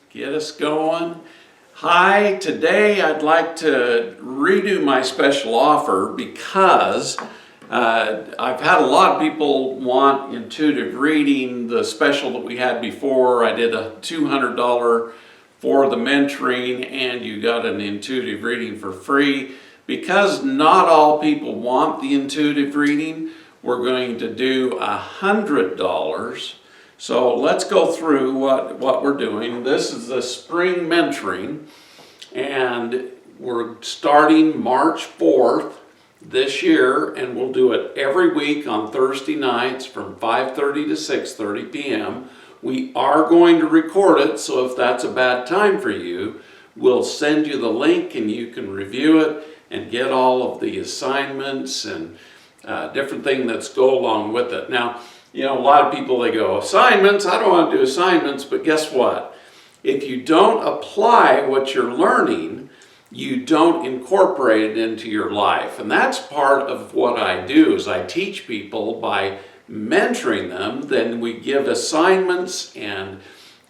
Get us going. Hi, today I'd like to redo my special offer because I've had a lot of people want intuitive reading, the special that we had before. I did a $200 for the mentoring and you got an intuitive reading for free. Because not all people want the intuitive reading, we're going to do $100. So let's go through what we're doing. This is the spring mentoring, and we're starting March 4th this year, and we'll do it every week on Thursday nights from 5:30 to 6:30 p.m. We are going to record it, so if that's a bad time for you, we'll send you the link and you can review it and get all of the assignments and different things that go along with it. Now, you know, a lot of people, they go, assignments, I don't want to do assignments, but guess what? If you don't apply what you're learning, you don't incorporate it into your life. And that's part of what I do, is I teach people by mentoring them. Then we give assignments and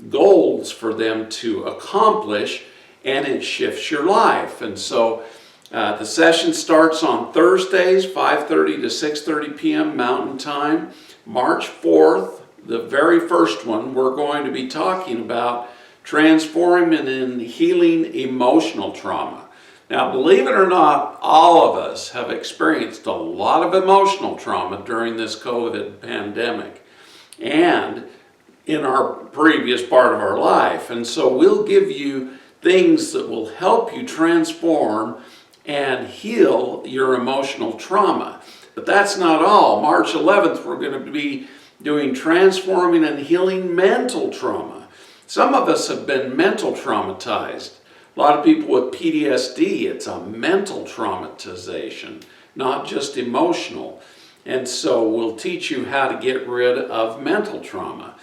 goals for them to accomplish, and it shifts your life. And so the session starts on Thursdays, 5:30 to 6:30 p.m. Mountain Time. March 4th, the very first one, we're going to be talking about transforming and healing emotional trauma. Now, believe it or not, all of us have experienced a lot of emotional trauma during this COVID pandemic and in our previous part of our life. And so we'll give you things that will help you transform and heal your emotional trauma. But that's not all. March 11th, we're going to be doing transforming and healing mental trauma. Some of us have been mental traumatized. A lot of people with PTSD, it's a mental traumatization, not just emotional. And so we'll teach you how to get rid of mental trauma.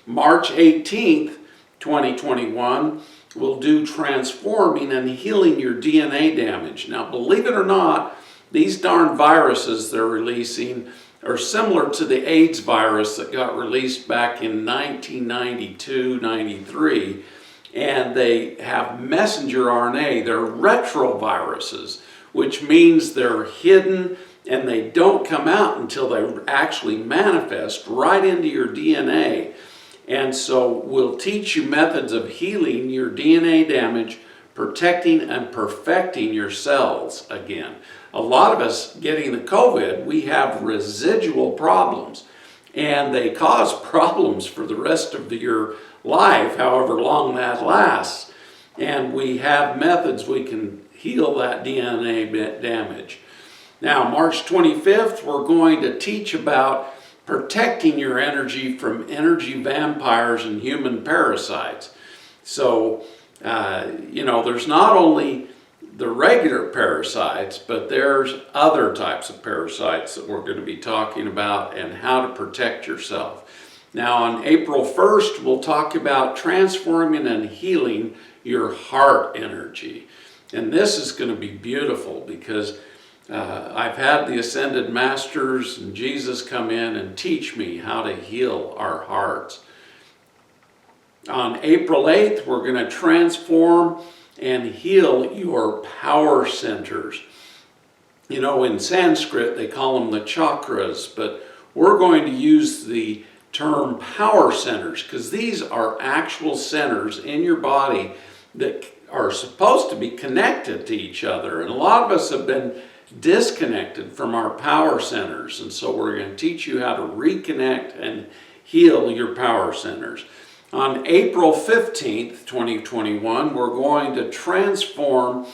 March 18th, 2021, we'll do transforming and healing your DNA damage. Now, believe it or not, these darn viruses they're releasing are similar to the AIDS virus that got released back in 1992-93, and they have messenger RNA. They're retroviruses, which means they're hidden and they don't come out until they actually manifest right into your DNA. And so we'll teach you methods of healing your DNA damage, protecting and perfecting your cells again. A lot of us getting the COVID, we have residual problems, and they cause problems for the rest of your life, however long that lasts. And we have methods we can heal that DNA damage. Now, March 25th, we're going to teach about protecting your energy from energy vampires and human parasites. So, there's not only the regular parasites, but there's other types of parasites that we're going to be talking about and how to protect yourself. Now, on April 1st, we'll talk about transforming and healing your heart energy. And this is going to be beautiful because I've had the Ascended Masters and Jesus come in and teach me how to heal our hearts. On April 8th, we're going to transform and heal your power centers. You know, in Sanskrit, they call them the chakras, but we're going to use the term power centers because these are actual centers in your body that are supposed to be connected to each other. And a lot of us have been disconnected from our power centers. And so we're going to teach you how to reconnect and heal your power centers. On April 15th, 2021, we're going to transform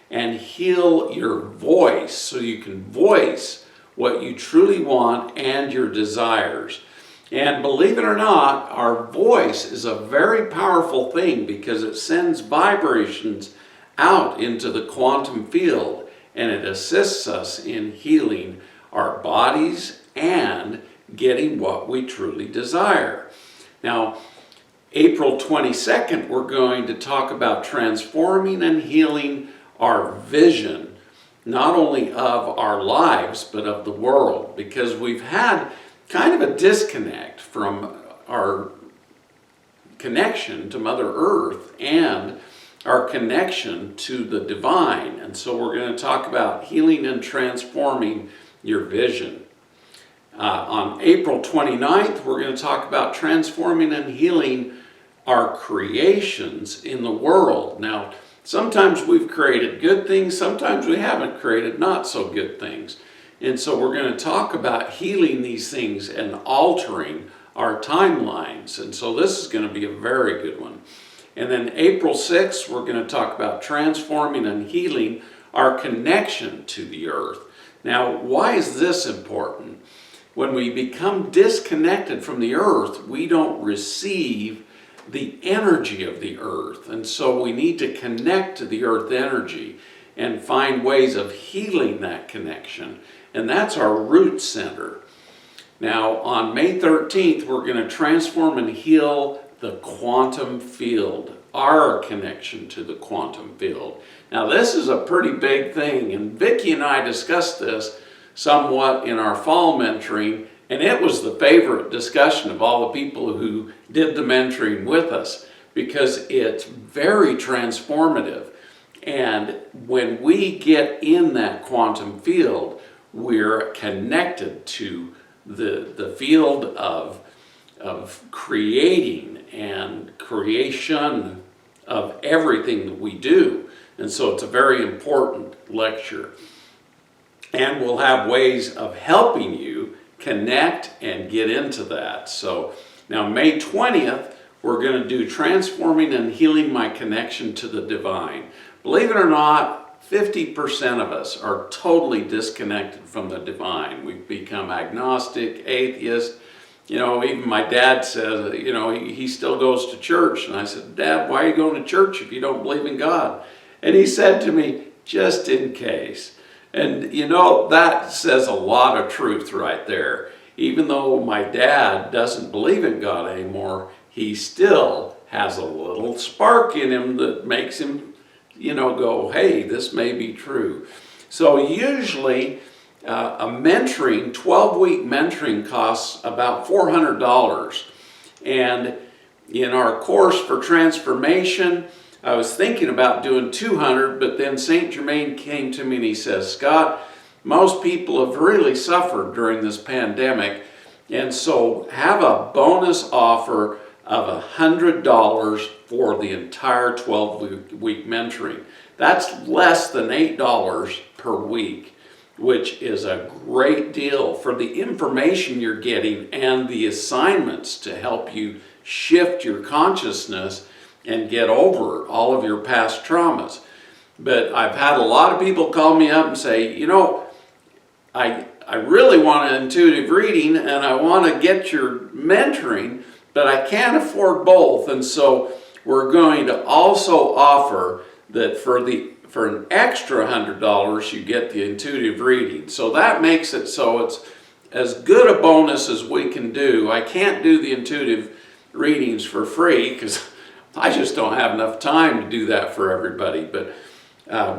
and heal your voice so you can voice what you truly want and your desires. And believe it or not, our voice is a very powerful thing because it sends vibrations out into the quantum field, and it assists us in healing our bodies and getting what we truly desire. Now, April 22nd, we're going to talk about transforming and healing our vision, not only of our lives, but of the world, because we've had kind of a disconnect from our connection to Mother Earth and our connection to the divine. And so we're going to talk about healing and transforming your vision. On April 29th, we're going to talk about transforming and healing our creations in the world. Now, sometimes we've created good things, sometimes we haven't created not so good things. And so we're going to talk about healing these things and altering our timelines. And so this is going to be a very good one. And then April 6th, we're going to talk about transforming and healing our connection to the earth. Now, why is this important? When we become disconnected from the earth, we don't receive the energy of the earth. And so we need to connect to the earth energy and find ways of healing that connection. And that's our root center. Now, on May 13th, we're going to transform and heal the quantum field, our connection to the quantum field. Now, this is a pretty big thing, and Vicki and I discussed this somewhat in our fall mentoring, and it was the favorite discussion of all the people who did the mentoring with us, because it's very transformative. And when we get in that quantum field, we're connected to the field of creating and creation of everything that we do. And so it's a very important lecture. And we'll have ways of helping you connect and get into that. So now May 20th, we're going to do transforming and healing my connection to the divine. Believe it or not, 50% of us are totally disconnected from the divine. We've become agnostic, atheist. You know, even my dad says, you know, he still goes to church. And I said, Dad, why are you going to church if you don't believe in God? And he said to me, just in case. And you know, that says a lot of truth right there. Even though my dad doesn't believe in God anymore, he still has a little spark in him that makes him, you know, go, hey, this may be true. So usually a mentoring, 12-week mentoring costs about $400. And in our course for transformation, I was thinking about doing $200, but then St. Germain came to me and he says, Scott, most people have really suffered during this pandemic, and so have a bonus offer of $100 for the entire 12-week mentoring. That's less than $8 per week, which is a great deal for the information you're getting and the assignments to help you shift your consciousness and get over all of your past traumas. But I've had a lot of people call me up and say, you know, I really want an intuitive reading and I want to get your mentoring, but I can't afford both. And so we're going to also offer that for an extra $100, you get the intuitive reading. So that makes it so it's as good a bonus as we can do. I can't do the intuitive readings for free because I just don't have enough time to do that for everybody. But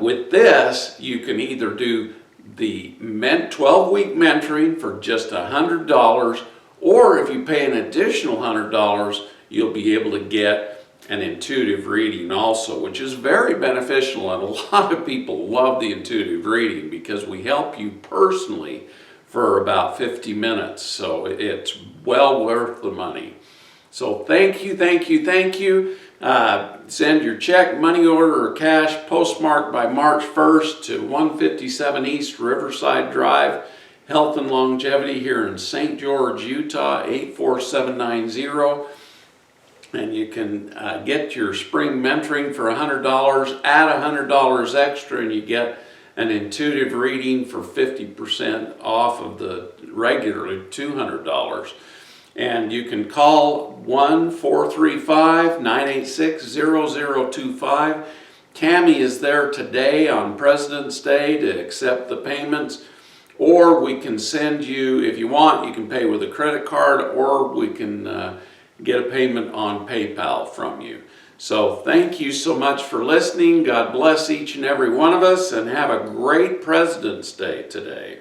with this, you can either do the 12-week mentoring for just $100, or if you pay an additional $100, you'll be able to get an intuitive reading also, which is very beneficial. And a lot of people love the intuitive reading because we help you personally for about 50 minutes. So it's well worth the money. So thank you, thank you, thank you. Send your check, money order, or cash postmarked by March 1st to 157 East Riverside Drive, Health and Longevity here in St. George, Utah, 84790. And you can get your spring mentoring for $100, add $100 extra, and you get an intuitive reading for 50% off of the regularly $200. And you can call 1-435-986-0025. Tammy is there today on President's Day to accept the payments. Or we can send you, if you want, you can pay with a credit card, or we can get a payment on PayPal from you. So thank you so much for listening. God bless each and every one of us, and have a great President's Day today.